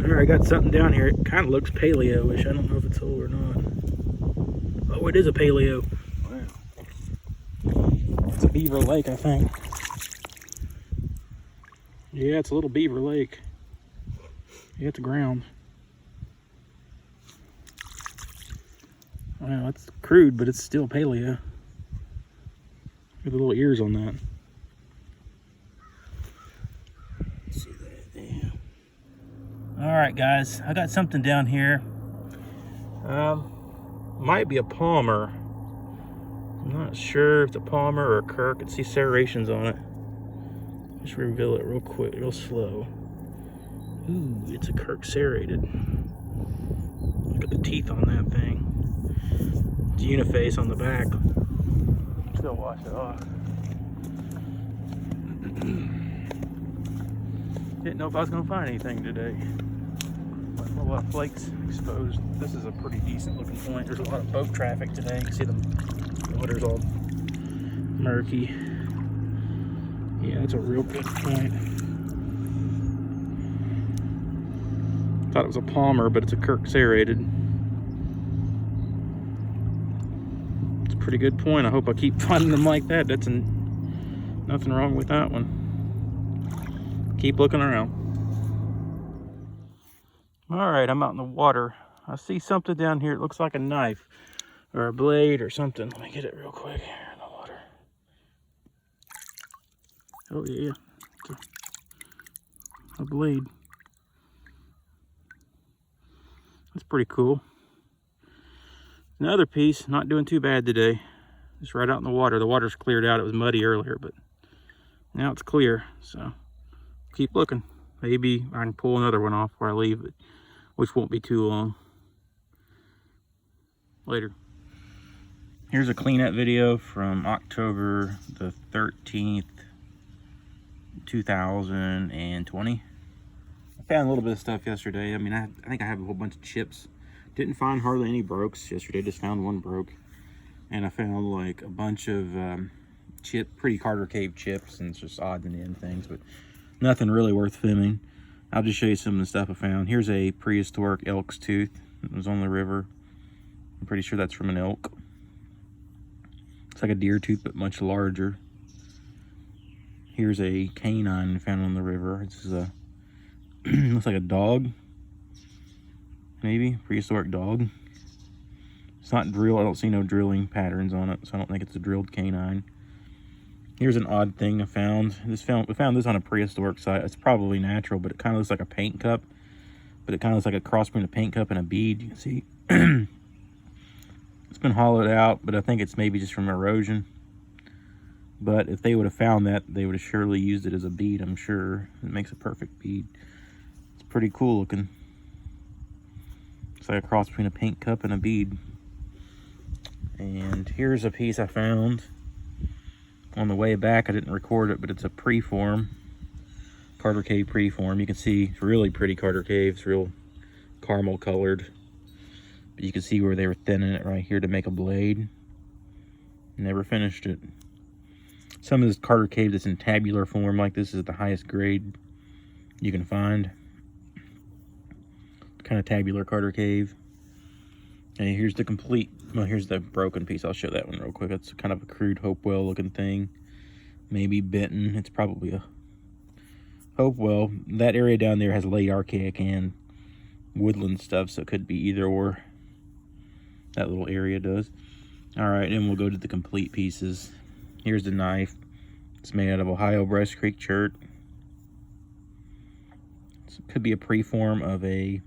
Alright, I got something down here. It kind of looks paleo-ish. I don't know if it's old or not. Oh, it is a paleo. Wow. It's a beaver lake, I think. Yeah, it's a little beaver lake. Yeah, it's ground. Wow, it's crude, but it's still paleo. Look at the little ears on that. See that? Yeah. Alright guys, I got something down here. Might be a palmer. I'm not sure if it's a palmer or a kirk. I can see serrations on it. Just reveal it real quick, real slow. Ooh, it's a kirk serrated. Look at the teeth on that thing. It's uniface on the back. Still wash it off. Didn't know if I was gonna find anything today. A lot of flakes exposed. This is a pretty decent looking point. There's a lot of boat traffic today. You can see the water's all murky. Yeah, that's a real good point. Thought it was a palmer, but it's a kirk serrated. It's a pretty good point. I hope I keep finding them like that. That's nothing wrong with that one. Keep looking around. All right, I'm out in the water. I see something down here. It looks like a knife or a blade or something. Let me get it real quick here in the water. Oh yeah, it's a blade. That's pretty cool. Another piece, not doing too bad today. Just right out in the water. The water's cleared out. It was muddy earlier, but now it's clear. So keep looking. Maybe I can pull another one off before I leave, which won't be too long. Later. Here's a cleanup video from October the 13th, 2020. I found a little bit of stuff yesterday. I mean, I think I have a whole bunch of chips. Didn't find hardly any brokes yesterday. Just found one broke. And I found like a bunch of pretty Carter Cave chips and just odds and end things, but nothing really worth filming. I'll just show you some of the stuff I found. Here's a prehistoric elk's tooth. It was on the river. I'm pretty sure that's from an elk. It's like a deer tooth, but much larger. Here's a canine found on the river. This is a looks like a dog, maybe prehistoric dog. It's not drilled. I don't see no drilling patterns on it, so I don't think it's a drilled canine. Here's an odd thing I found. We found this on a prehistoric site. It's probably natural, but it kind of looks like a paint cup. But it kind of looks like a cross between a paint cup and a bead. You can see it's been hollowed out, but I think it's maybe just from erosion. But if they would have found that, they would have surely used it as a bead, I'm sure. It makes a perfect bead. It's pretty cool looking. It's like a cross between a paint cup and a bead. And here's a piece I found on the way back. I didn't record it, but it's a preform, Carter Cave preform. You can see it's really pretty Carter Cave. It's real caramel colored. But you can see where they were thinning it right here to make a blade. Never finished it. Some of this Carter Cave that's in tabular form like this is the highest grade you can find. Kind of tabular Carter Cave. And here's the complete, well, here's the broken piece. I'll show that one real quick. That's kind of a crude Hopewell looking thing. Maybe Benton. It's probably a Hopewell. That area down there has late archaic and woodland stuff, so it could be either or. That little area does. All right, and we'll go to the complete pieces. Here's the knife. It's made out of Ohio Breast Creek chert. It could be a preform of a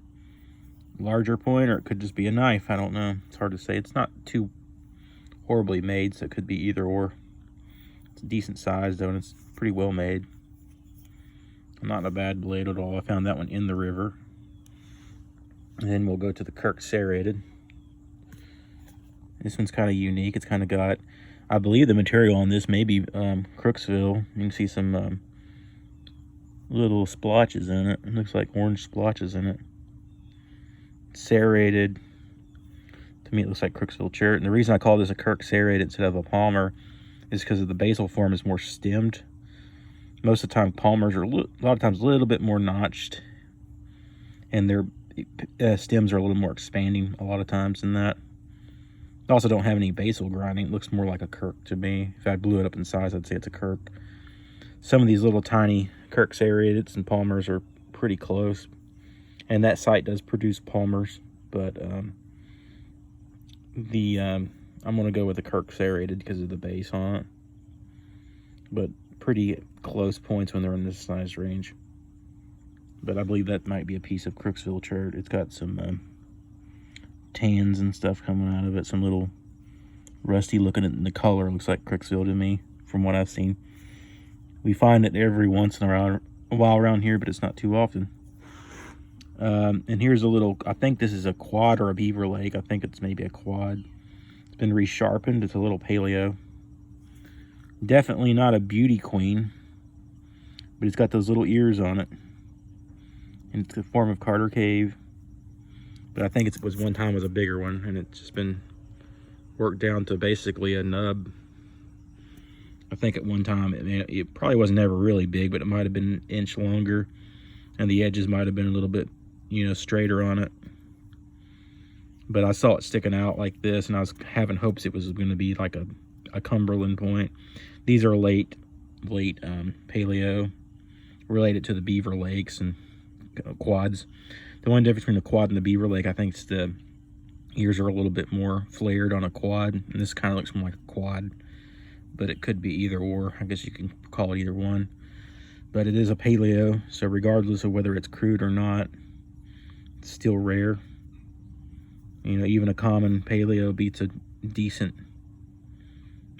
larger point, or it could just be a knife. I don't know. It's hard to say. It's not too horribly made, so it could be either or. It's a decent size though, and it's pretty well made. Not a bad blade at all. I found that one in the river. And then we'll go to the Kirk serrated. This one's kind of unique. It's kind of got, I believe the material on this may be Crooksville. You can see some little splotches in it. It looks like orange splotches in it. Serrated. To me it looks like Crooksville chert. And the reason I call this a Kirk serrated instead of a palmer is because of the basal form is more stemmed. Most of the time palmers are a lot of times a little bit more notched and their stems are a little more expanding a lot of times than that. They also don't have any basal grinding. It looks more like a Kirk to me. If I blew it up in size, I'd say it's a Kirk. Some of these little tiny Kirk serrated and palmers are pretty close, and that site does produce palmers, but I'm going to go with the Kirk serrated because of the base on it. But pretty close points when they're in this size range. But I believe that might be a piece of Crooksville chert. It's got some tans and stuff coming out of it. Some little rusty looking at the color. Looks like Crooksville to me from what I've seen. We find it every once in a while around here, but it's not too often. And here's a little, I think this is a quad or a beaver lake. I think it's maybe a quad. It's been resharpened. It's a little paleo. Definitely not a beauty queen, but it's got those little ears on it. And it's a form of Carter Cave. But I think it was one time was a bigger one, and it's just been worked down to basically a nub. I think at one time it probably wasn't ever really big, but it might have been an inch longer, and the edges might have been a little bit, you know, straighter on it. But I saw it sticking out like this, and I was having hopes it was going to be like a Cumberland point. These are late paleo, related to the Beaver Lakes and quads. The one difference between the quad and the Beaver Lake, I think, is the ears are a little bit more flared on a quad, and this kind of looks more like a quad, but it could be either or. I guess you can call it either one. But it is a paleo, so regardless of whether it's crude or not, it's still rare. You know, even a common paleo beats a decent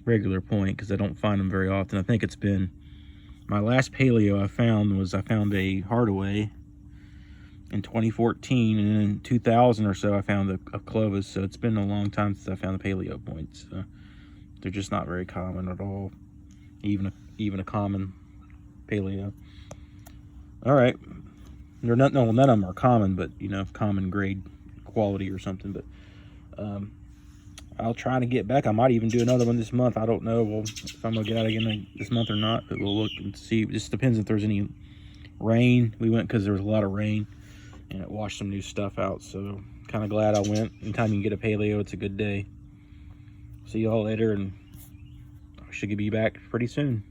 regular point, because I don't find them very often. I think it's been, my last paleo I found a Hardaway in 2014, and in 2000 or so I found a Clovis. So it's been a long time since I found the paleo points. They're just not very common at all, even a common paleo. All right, they're not, no, none of them are common, but you know, common grade quality or something. But I'll try to get back. I might even do another one this month. I don't know if I'm gonna get out again this month or not, but we'll look and see. It just depends if there's any rain. We went because there was a lot of rain, and it washed some new stuff out. So kind of glad I went. Anytime you can get a paleo, it's a good day. See y'all later, and I should be back pretty soon.